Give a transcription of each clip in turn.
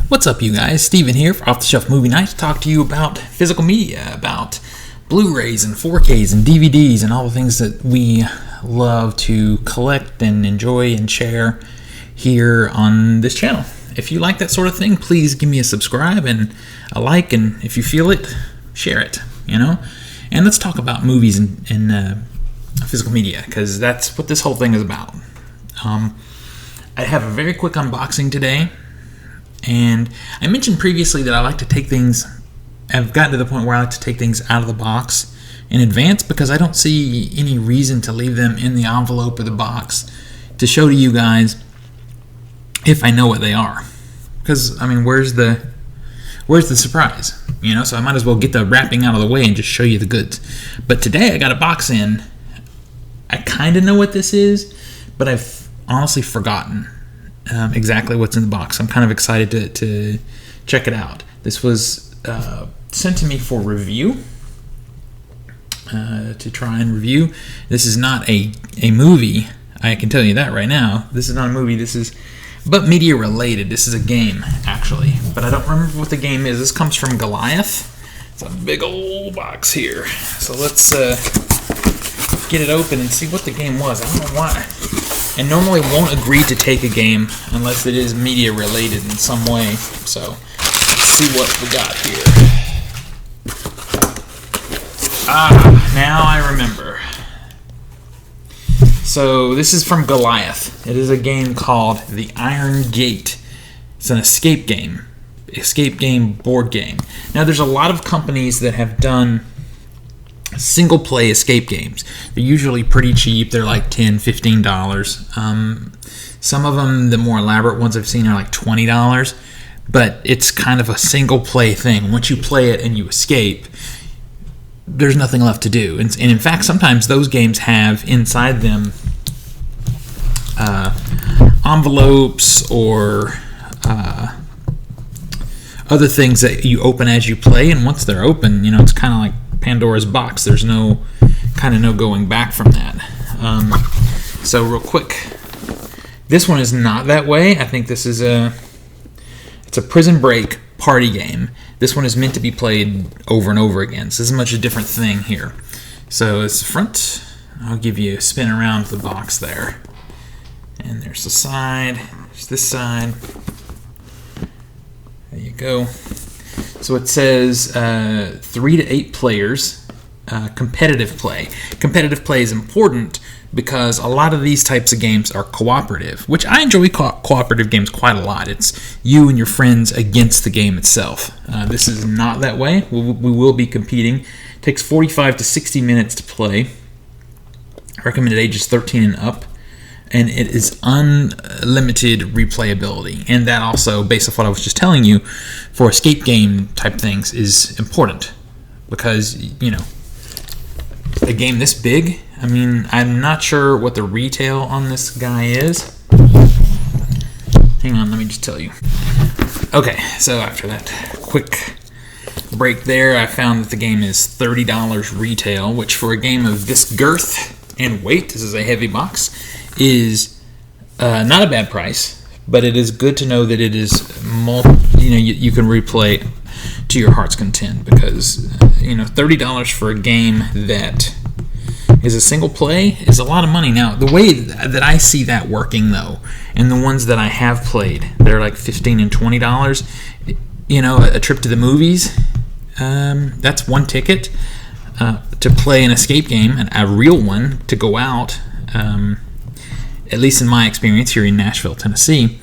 What's up, you guys? Steven here for Off the Shelf Movie Night to talk to you about physical media, about Blu-rays and 4Ks and DVDs and all the things that we love to collect and enjoy and share here on this channel. If you like that sort of thing, please give me a subscribe and a like, and if you feel it, share it, And let's talk about movies and physical media, because that's what this whole thing is about. I have a very quick unboxing today, and I mentioned previously that I like to take things, I've gotten to the point where I like to take things out of the box in advance because I don't see any reason to leave them in the envelope or the box to show to you guys if I know what they are. Because, where's the surprise? So I might as well get the wrapping out of the way and just show you the goods. But today I got a box in. I kind of know what this is, but I've honestly forgotten exactly what's in the box. I'm kind of excited to check it out. This was sent to me for review, to try and review. This is not a movie, I can tell you that right now. This is not a movie, but media related. This is a game, actually, but I don't remember what the game is. This comes from Goliath. It's a big old box here. So let's get it open and see what the game was. I don't know why. I normally won't agree to take a game unless it is media related in some way. So let's see what we got here. Now I remember. So this is from Goliath. It is a game called The Iron Gate. It's an escape game board game. Now there's a lot of companies that have done single play escape games. They're usually pretty cheap. They're like $10, $15. Some of them, the more elaborate ones I've seen, are like $20. But it's kind of a single play thing. Once you play it and you escape, there's nothing left to do. And in fact, sometimes those games have inside them envelopes or other things that you open as you play. And once they're open, it's kind of like Pandora's box. There's no going back from that. So real quick, this one is not that way. I think this is it's a prison break party game. This one is meant to be played over and over again. So this is a much different thing here. So it's the front. I'll give you a spin around the box there. And there's the side. There's this side. There you go. So it says 3 to 8 players, competitive play. Competitive play is important because a lot of these types of games are cooperative, which I enjoy cooperative games quite a lot. It's you and your friends against the game itself. This is not that way. We will be competing. It takes 45 to 60 minutes to play. Recommended age is 13 and up. And it is unlimited replayability. And that also, based off what I was just telling you, for escape game type things is important. Because, a game this big, I'm not sure what the retail on this guy is. Hang on, let me just tell you. Okay, so after that quick break there, I found that the game is $30 retail, which for a game of this girth and weight, this is a heavy box, is not a bad price, but it is good to know that it is you can replay to your heart's content, because $30 for a game that is a single play is a lot of money. Now the way that I see that working though, and the ones that I have played, they're like $15 and $20. A trip to the movies, that's one ticket to play an escape game, a real one, to go out. At least in my experience here in Nashville, Tennessee,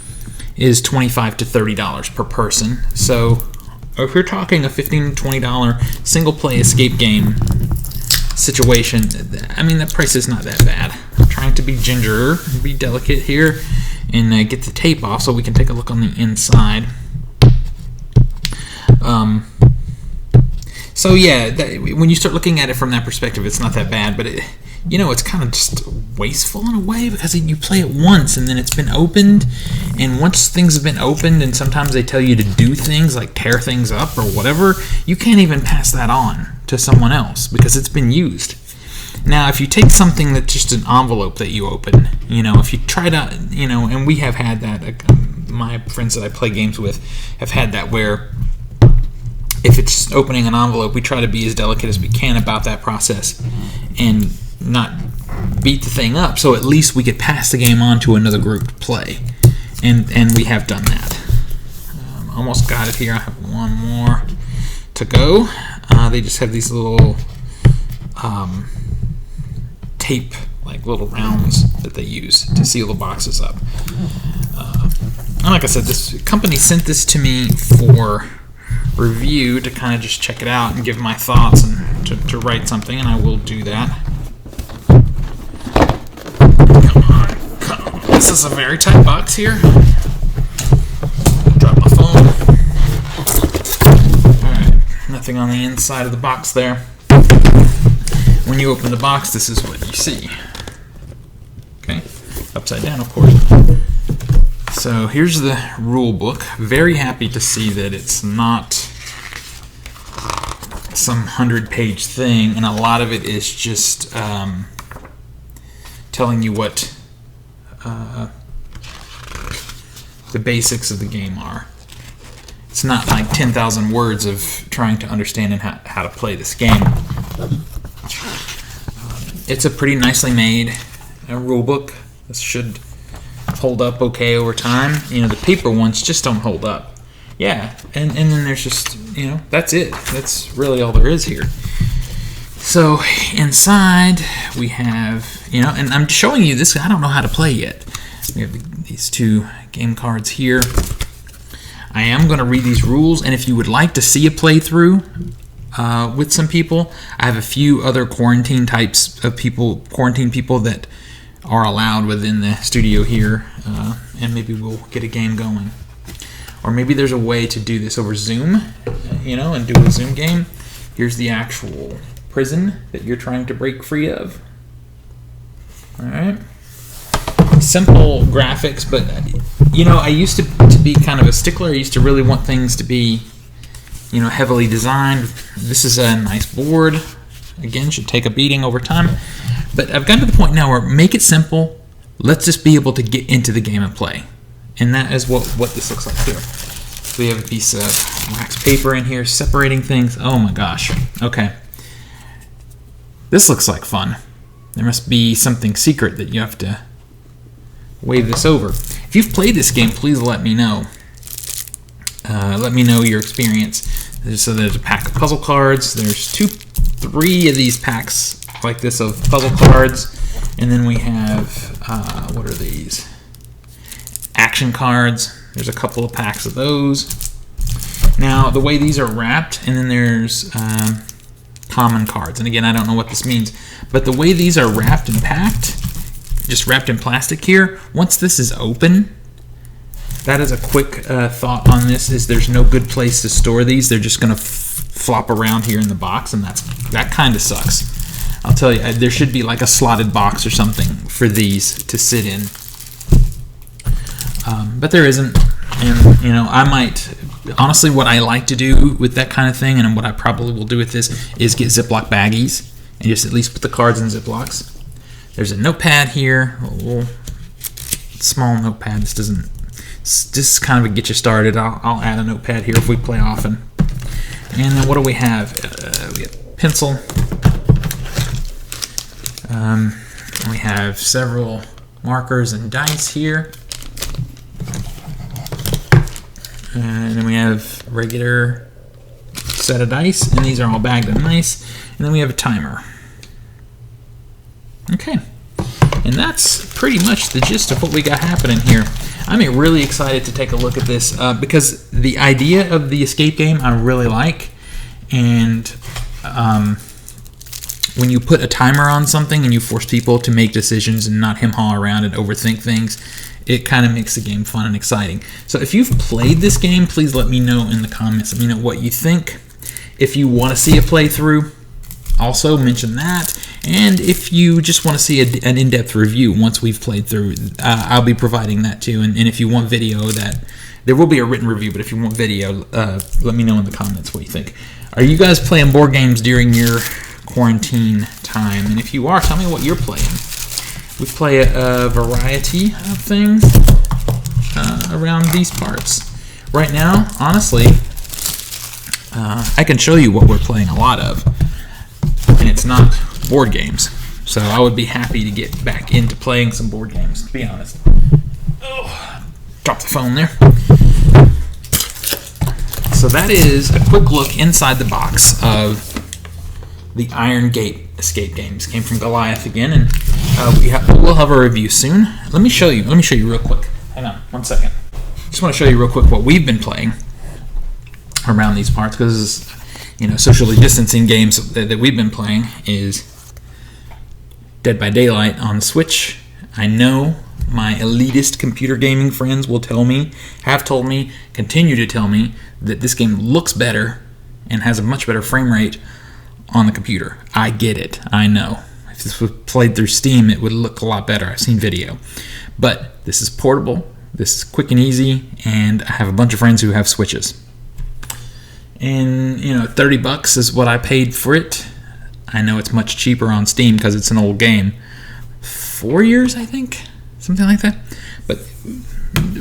is $25 to $30 per person. So if you're talking a $15 to $20 single-play escape game situation, that price is not that bad. I'm trying to be be delicate here, and get the tape off so we can take a look on the inside. So yeah, when you start looking at it from that perspective, it's not that bad, but it's kind of just wasteful in a way, because you play it once and then it's been opened, and once things have been opened, and sometimes they tell you to do things like tear things up or whatever, you can't even pass that on to someone else because it's been used. Now, if you take something that's just an envelope that you open, if you try to, and we have had that my friends that I play games with have had that, where if it's opening an envelope, we try to be as delicate as we can about that process and not beat the thing up, so at least we could pass the game on to another group to play, and we have done that. Almost got it here. I have one more to go. They just have these little tape, like little rounds that they use to seal the boxes up. And like I said, this company sent this to me for review to kind of just check it out and give my thoughts and to write something, and I will do that. Come on. This is a very tight box here. Drop my phone. Alright, nothing on the inside of the box there. When you open the box, this is what you see. Okay, upside down, of course. So here's the rule book. Very happy to see that it's not some 100-page thing, and a lot of it is just telling you what the basics of the game are. It's not like 10,000 words of trying to understand and how to play this game. It's a pretty nicely made rule book. This should hold up okay over time. You know, the paper ones just don't hold up. Yeah, and then there's just, you know, that's it. That's really all there is here. So inside we have, you know, and I'm showing you this. I don't know how to play yet. We have these two game cards here. I am going to read these rules, and if you would like to see a playthrough with some people, I have a few other quarantine types of people, quarantine people that are allowed within the studio here, and maybe we'll get a game going. Or maybe there's a way to do this over Zoom, you know, and do a Zoom game. Here's the actual prison that you're trying to break free of. All right. Simple graphics, but, you know, I used to be kind of a stickler. I used to really want things to be, you know, heavily designed. This is a nice board. Again, should take a beating over time. But I've gotten to the point now where make it simple. Let's just be able to get into the game and play. And that is what this looks like here. So we have a piece of wax paper in here separating things. Oh my gosh. Okay. This looks like fun. There must be something secret that you have to wave this over. If you've played this game, please let me know. Let me know your experience. So there's a pack of puzzle cards. There's 3 of these packs like this of puzzle cards. And then we have, what are these? Action cards. There's a couple of packs of those. Now, the way these are wrapped, and then there's common cards. And again, I don't know what this means, but the way these are wrapped and packed, just wrapped in plastic here, once this is open, that is a quick thought on this, is there's no good place to store these. They're just going to flop around here in the box, and that kind of sucks. I'll tell you, there should be like a slotted box or something for these to sit in. But there isn't, and you know, I might, honestly, what I like to do with that kind of thing, and what I probably will do with this, is get Ziploc baggies and just at least put the cards in Ziplocs. There's a notepad here, a little small notepad. This doesn't, just kind of get you started. I'll add a notepad here if we play often. And then what do we have? We have pencil. We have several markers and dice here. And then we have regular set of dice, and these are all bagged and nice. And then we have a timer. Okay, and that's pretty much the gist of what we got happening here. I'm really excited to take a look at this because the idea of the escape game I really like, and when you put a timer on something and you force people to make decisions and not hem-haw around and overthink things, it kind of makes the game fun and exciting. So if you've played this game, please let me know in the comments. Let me know what you think. If you want to see a playthrough, also mention that. And if you just want to see an in-depth review once we've played through, I'll be providing that too. And if you want video, there will be a written review, but if you want video, let me know in the comments what you think. Are you guys playing board games during your quarantine time? And if you are, tell me what you're playing. We play a variety of things. around these parts. Right now, honestly, I can show you what we're playing a lot of, and it's not board games. So I would be happy to get back into playing some board games, to be honest. Oh, drop the phone there. So that is a quick look inside the box of the Iron Gate escape games. Came from Goliath again, and we'll have a review soon. Let me show you real quick. Hang on, 1 second. Just want to show you real quick what we've been playing around these parts, because socially distancing games that we've been playing is Dead by Daylight on the Switch. I know my elitist computer gaming friends will tell me, have told me, continue to tell me that this game looks better and has a much better frame rate on the computer. I get it. I know. If this was played through Steam, it would look a lot better. I've seen video. But this is portable, this is quick and easy, and I have a bunch of friends who have Switches. And, $30 is what I paid for it. I know it's much cheaper on Steam because it's an old game. 4 years, I think? Something like that. But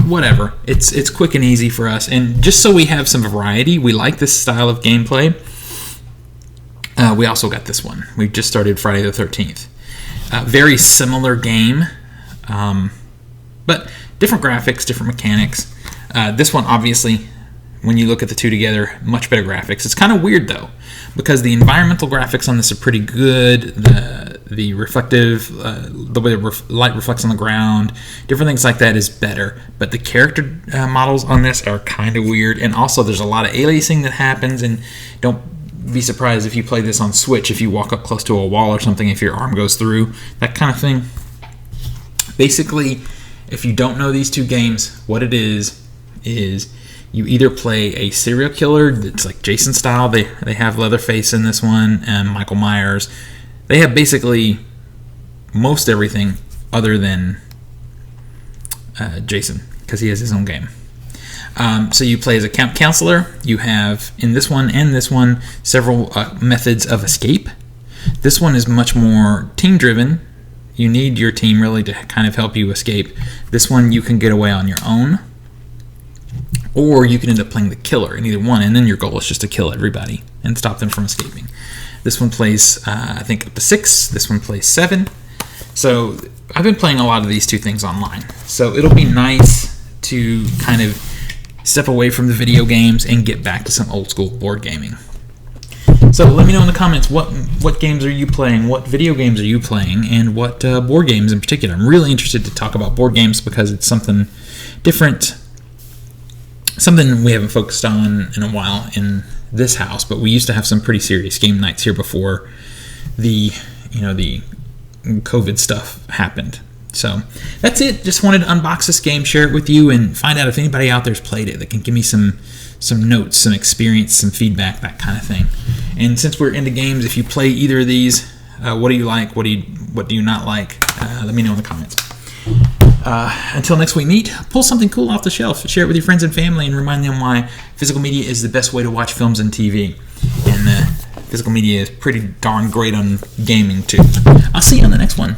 whatever. It's quick and easy for us. And just so we have some variety, we like this style of gameplay. We also got this one. We just started Friday the 13th. Very similar game, but different graphics, different mechanics. This one, obviously, when you look at the two together, much better graphics. It's kind of weird, though, because the environmental graphics on this are pretty good. The reflective, the way the light reflects on the ground, different things like that is better. But the character models on this are kind of weird. And also, there's a lot of aliasing that happens. And don't be surprised if you play this on Switch, if you walk up close to a wall or something, if your arm goes through, that kind of thing. Basically, if you don't know these two games, what it is you either play a serial killer that's like Jason style. They have Leatherface in this one and Michael Myers. They have basically most everything other than Jason, because he has his own game. So you play as a camp counselor. You have, in this one and this one, several methods of escape. This one is much more team-driven. You need your team really to kind of help you escape. This one you can get away on your own, or you can end up playing the killer in either one, and then your goal is just to kill everybody and stop them from escaping. This one plays, I think, up to 6. This one plays 7. So I've been playing a lot of these two things online. So it'll be nice to kind of step away from the video games and get back to some old school board gaming. So let me know in the comments what games are you playing, what video games are you playing, and what board games in particular. I'm really interested to talk about board games because it's something different, something we haven't focused on in a while in this house, but we used to have some pretty serious game nights here before the COVID stuff happened. So that's it. Just wanted to unbox this game, share it with you, and find out if anybody out there's played it that can give me some notes, some experience, some feedback, that kind of thing. And since we're into games, if you play either of these, what do you like? What do you not like? Let me know in the comments. Until next we meet, pull something cool off the shelf, share it with your friends and family, and remind them why physical media is the best way to watch films and TV. And physical media is pretty darn great on gaming too. I'll see you on the next one.